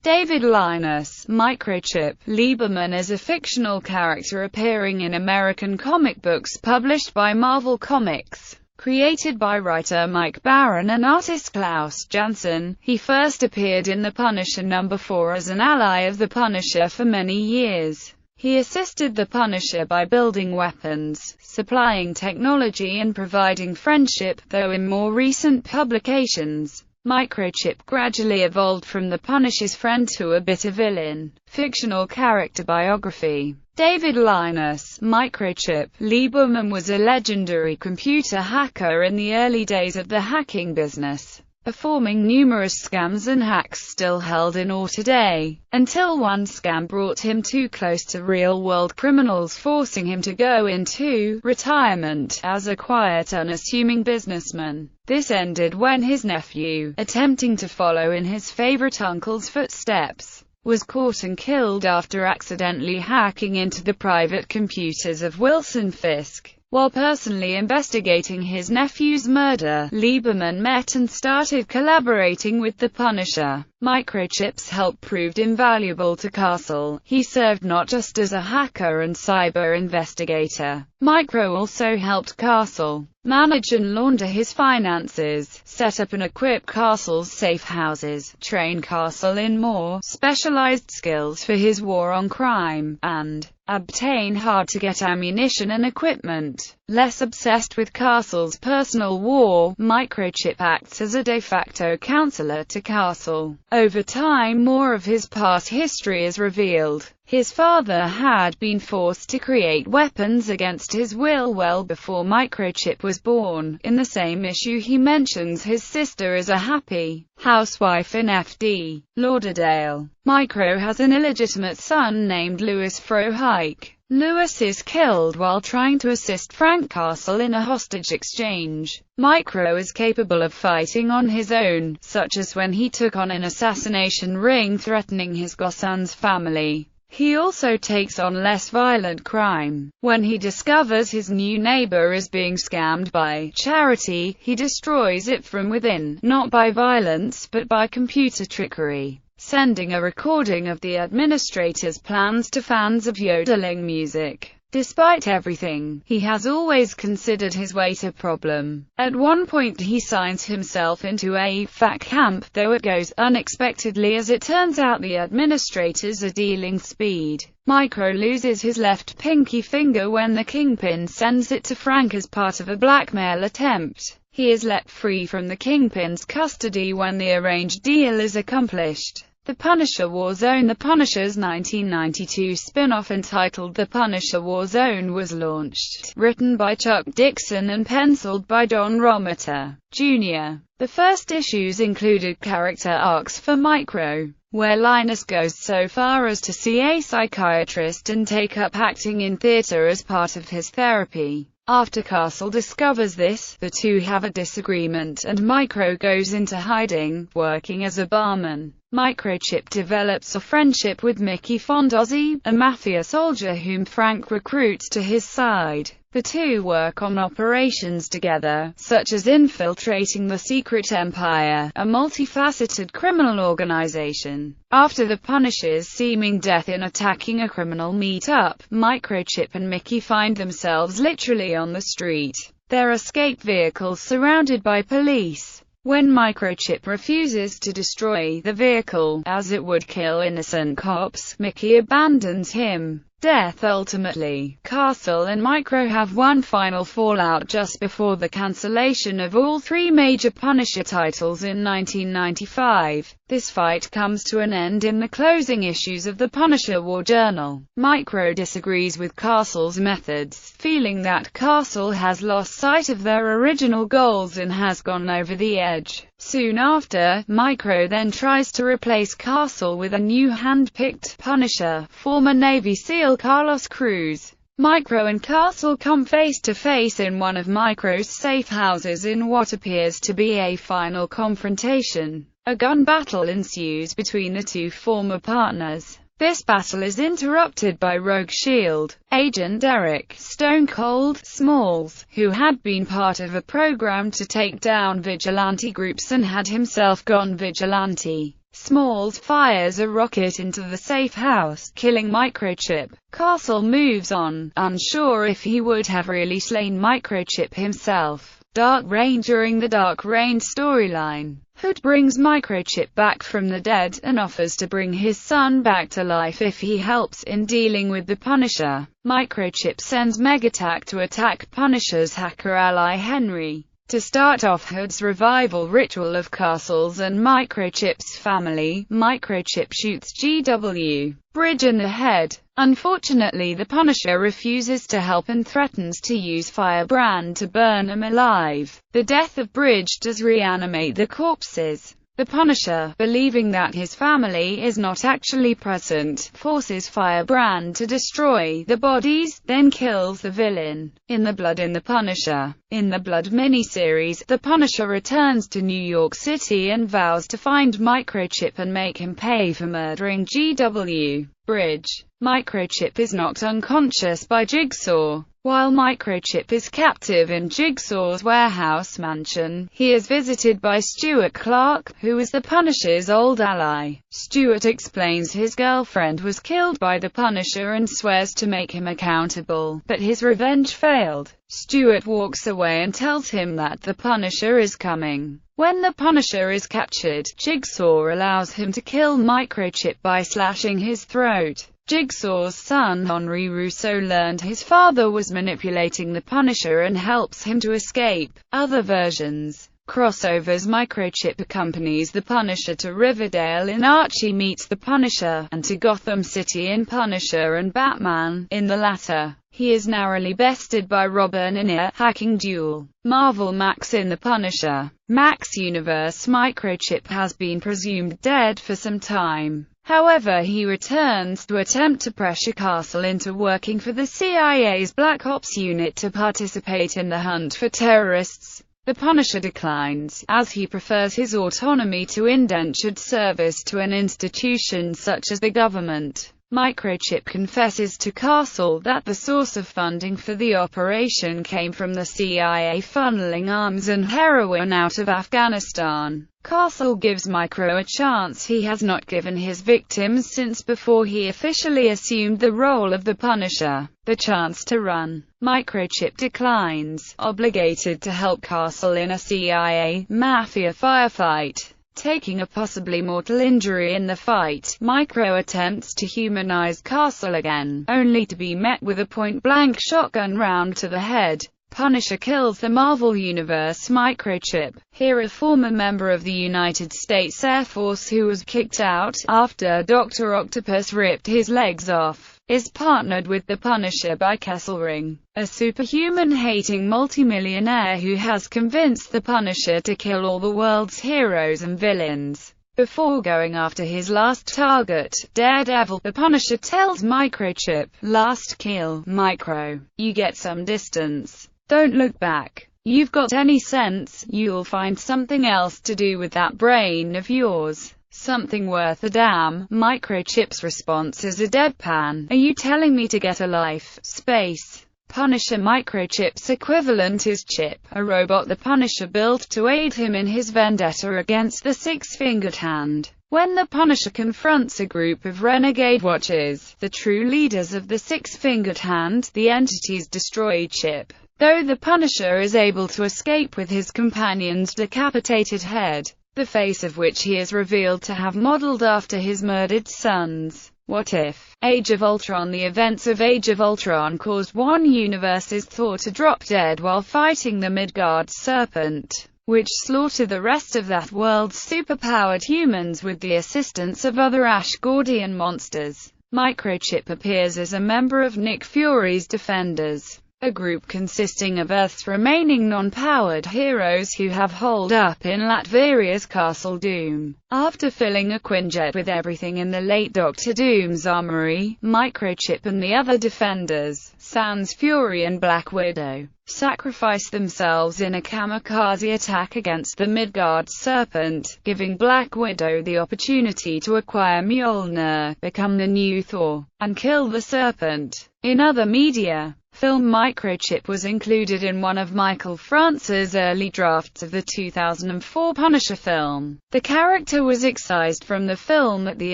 David Linus Microchip Lieberman is a fictional character appearing in American comic books published by Marvel Comics. Created by writer Mike Baron and artist Klaus Janson, he first appeared in The Punisher #4 as an ally of the Punisher for many years. He assisted the Punisher by building weapons, supplying technology and providing friendship, though in more recent publications, Microchip gradually evolved from the Punisher's friend to a bitter villain. Fictional character biography. David Linus Microchip Lieberman was a legendary computer hacker in the early days of the hacking business, performing numerous scams and hacks still held in awe today, until one scam brought him too close to real-world criminals, forcing him to go into retirement as a quiet, unassuming businessman. This ended when his nephew, attempting to follow in his favorite uncle's footsteps, was caught and killed after accidentally hacking into the private computers of Wilson Fisk. While personally investigating his nephew's murder, Lieberman met and started collaborating with the Punisher. Microchip's help proved invaluable to Castle. He served not just as a hacker and cyber investigator. Micro also helped Castle manage and launder his finances, set up and equip Castle's safe houses, train Castle in more specialized skills for his war on crime, and obtain hard-to-get ammunition and equipment. Less obsessed with Castle's personal war, Microchip acts as a de facto counselor to Castle. Over time, more of his past history is revealed. His father had been forced to create weapons against his will well before Microchip was born. In the same issue, he mentions his sister as a happy housewife in F.D. Lauderdale. Micro has an illegitimate son named Louis Frohike. Louis is killed while trying to assist Frank Castle in a hostage exchange. Micro is capable of fighting on his own, such as when he took on an assassination ring threatening his Gossans family. He also takes on less violent crime. When he discovers his new neighbor is being scammed by charity, he destroys it from within, not by violence but by computer trickery, sending a recording of the administrator's plans to fans of yodeling music. Despite everything, he has always considered his weight a problem. At one point he signs himself into a fat camp, though it goes unexpectedly as it turns out the administrators are dealing speed. Micro loses his left pinky finger when the Kingpin sends it to Frank as part of a blackmail attempt. He is let free from the Kingpin's custody when the arranged deal is accomplished. The Punisher Warzone. The Punisher's 1992 spin-off entitled The Punisher Warzone was launched. Written by Chuck Dixon and penciled by Don Romita, Jr. The first issues included character arcs for Micro, where Linus goes so far as to see a psychiatrist and take up acting in theater as part of his therapy. After Castle discovers this, the two have a disagreement and Micro goes into hiding, working as a barman. Microchip develops a friendship with Mickey Fondozzi, a mafia soldier whom Frank recruits to his side. The two work on operations together, such as infiltrating the Secret Empire, a multifaceted criminal organization. After the Punisher's seeming death in attacking a criminal meet-up, Microchip and Mickey find themselves literally on the street, their escape vehicles surrounded by police. When Microchip refuses to destroy the vehicle, as it would kill innocent cops, Mickey abandons him. Death ultimately. Castle and Micro have one final fallout just before the cancellation of all three major Punisher titles in 1995. This fight comes to an end in the closing issues of the Punisher War Journal. Micro disagrees with Castle's methods, feeling that Castle has lost sight of their original goals and has gone over the edge. Soon after, Micro then tries to replace Castle with a new hand-picked Punisher, former Navy SEAL Carlos Cruz. Micro and Castle come face-to-face in one of Micro's safe houses in what appears to be a final confrontation. A gun battle ensues between the two former partners. This battle is interrupted by Rogue Shield agent Eric "Stone Cold" Smalls, who had been part of a program to take down vigilante groups and had himself gone vigilante. Smalls fires a rocket into the safe house, killing Microchip. Castle moves on, unsure if he would have really slain Microchip himself. Dark Reign. During the Dark Reign storyline, Hood brings Microchip back from the dead, and offers to bring his son back to life if he helps in dealing with the Punisher. Microchip sends Megatech to attack Punisher's hacker ally Henry. To start off Hood's revival ritual of Castle's and Microchip's family, Microchip shoots GW Bridge in the head. Unfortunately, the Punisher refuses to help and threatens to use Firebrand to burn him alive. The death of Bridge does reanimate the corpses. The Punisher, believing that his family is not actually present, forces Firebrand to destroy the bodies, then kills the villain. In the Blood in the Punisher. In the Blood miniseries, the Punisher returns to New York City and vows to find Microchip and make him pay for murdering GW Bridge. Microchip is knocked unconscious by Jigsaw. While Microchip is captive in Jigsaw's warehouse mansion, he is visited by Stuart Clark, who is the Punisher's old ally. Stuart explains his girlfriend was killed by the Punisher and swears to make him accountable, but his revenge failed. Stuart walks away and tells him that the Punisher is coming. When the Punisher is captured, Jigsaw allows him to kill Microchip by slashing his throat. Jigsaw's son Henry Russo learned his father was manipulating the Punisher and helps him to escape. Other versions. Crossovers. Microchip accompanies the Punisher to Riverdale in Archie Meets the Punisher, and to Gotham City in Punisher and Batman. In the latter, he is narrowly bested by Robin in a hacking duel. Marvel. Max in the Punisher. Max universe. Microchip has been presumed dead for some time. However, he returns to attempt to pressure Castle into working for the CIA's Black Ops unit to participate in the hunt for terrorists. The Punisher declines, as he prefers his autonomy to indentured service to an institution such as the government. Microchip confesses to Castle that the source of funding for the operation came from the CIA funneling arms and heroin out of Afghanistan. Castle gives Micro a chance he has not given his victims since before he officially assumed the role of the Punisher, the chance to run. Microchip declines, obligated to help Castle in a CIA mafia firefight. Taking a possibly mortal injury in the fight, Micro attempts to humanize Castle again, only to be met with a point-blank shotgun round to the head. Punisher kills the Marvel Universe Microchip. Here, a former member of the United States Air Force who was kicked out after Dr. Octopus ripped his legs off, is partnered with the Punisher by Kesselring, a superhuman-hating multimillionaire who has convinced the Punisher to kill all the world's heroes and villains. Before going after his last target, Daredevil, the Punisher tells Microchip, "Last kill, Micro. You get some distance. Don't look back. You've got any sense, you'll find something else to do with that brain of yours. Something worth a damn." Microchip's response is a deadpan. "Are you telling me to get a life?" Space. Punisher. Microchip's equivalent is Chip, a robot the Punisher built to aid him in his vendetta against the Six-Fingered Hand. When the Punisher confronts a group of renegade watchers, the true leaders of the Six-Fingered Hand, the entities destroy Chip. Though the Punisher is able to escape with his companion's decapitated head, the face of which he is revealed to have modeled after his murdered sons. What if? Age of Ultron. The events of Age of Ultron caused one universe's Thor to drop dead while fighting the Midgard Serpent, which slaughtered the rest of that world's superpowered humans with the assistance of other Asgardian monsters. Microchip appears as a member of Nick Fury's Defenders, a group consisting of Earth's remaining non-powered heroes who have holed up in Latveria's Castle Doom. After filling a Quinjet with everything in the late Doctor Doom's armory, Microchip and the other Defenders, Sans Fury and Black Widow, sacrifice themselves in a kamikaze attack against the Midgard Serpent, giving Black Widow the opportunity to acquire Mjolnir, become the new Thor, and kill the Serpent. In other media, film Microchip was included in one of Michael France's early drafts of the 2004 Punisher film. The character was excised from the film at the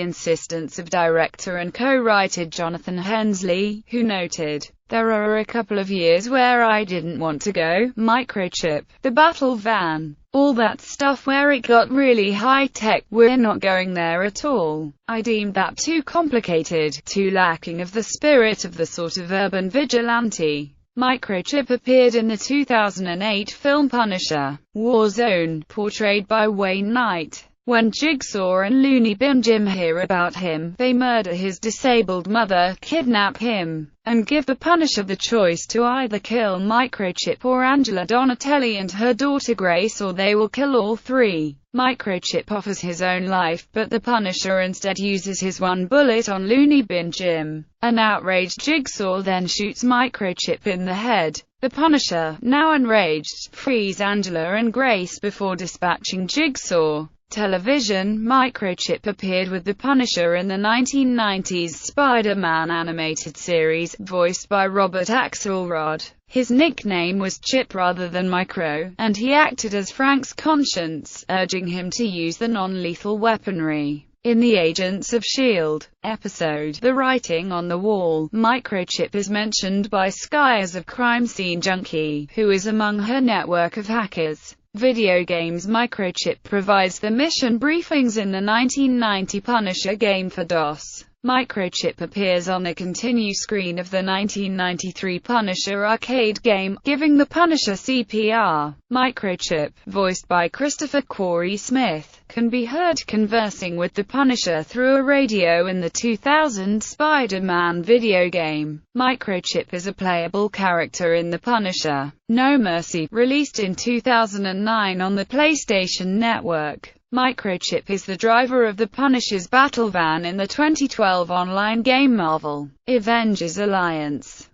insistence of director and co-writer Jonathan Hensley, who noted, "There are a couple of years where I didn't want to go. Microchip, the battle van, all that stuff where it got really high-tech, we're not going there at all. I deemed that too complicated, too lacking of the spirit of the sort of urban vigilante." Microchip appeared in the 2008 film Punisher: Warzone, portrayed by Wayne Knight. When Jigsaw and Looney Bin Jim hear about him, they murder his disabled mother, kidnap him, and give the Punisher the choice to either kill Microchip or Angela Donatelli and her daughter Grace, or they will kill all three. Microchip offers his own life, but the Punisher instead uses his one bullet on Looney Bin Jim. An outraged Jigsaw then shoots Microchip in the head. The Punisher, now enraged, frees Angela and Grace before dispatching Jigsaw. Television: Microchip appeared with the Punisher in the 1990s Spider-Man animated series, voiced by Robert Axelrod. His nickname was Chip rather than Micro, and he acted as Frank's conscience, urging him to use the non-lethal weaponry. In the Agents of S.H.I.E.L.D. episode, The Writing on the Wall, Microchip is mentioned by Skye as a crime scene junkie, who is among her network of hackers. Video games: Microchip provides the mission briefings in the 1990 Punisher game for DOS. Microchip appears on the continue screen of the 1993 Punisher arcade game, giving the Punisher CPR. Microchip, voiced by Christopher Corey Smith, can be heard conversing with the Punisher through a radio in the 2000 Spider-Man video game. Microchip is a playable character in The Punisher: No Mercy, released in 2009 on the PlayStation Network. Microchip is the driver of the Punisher's battle van in the 2012 online game Marvel Avengers Alliance.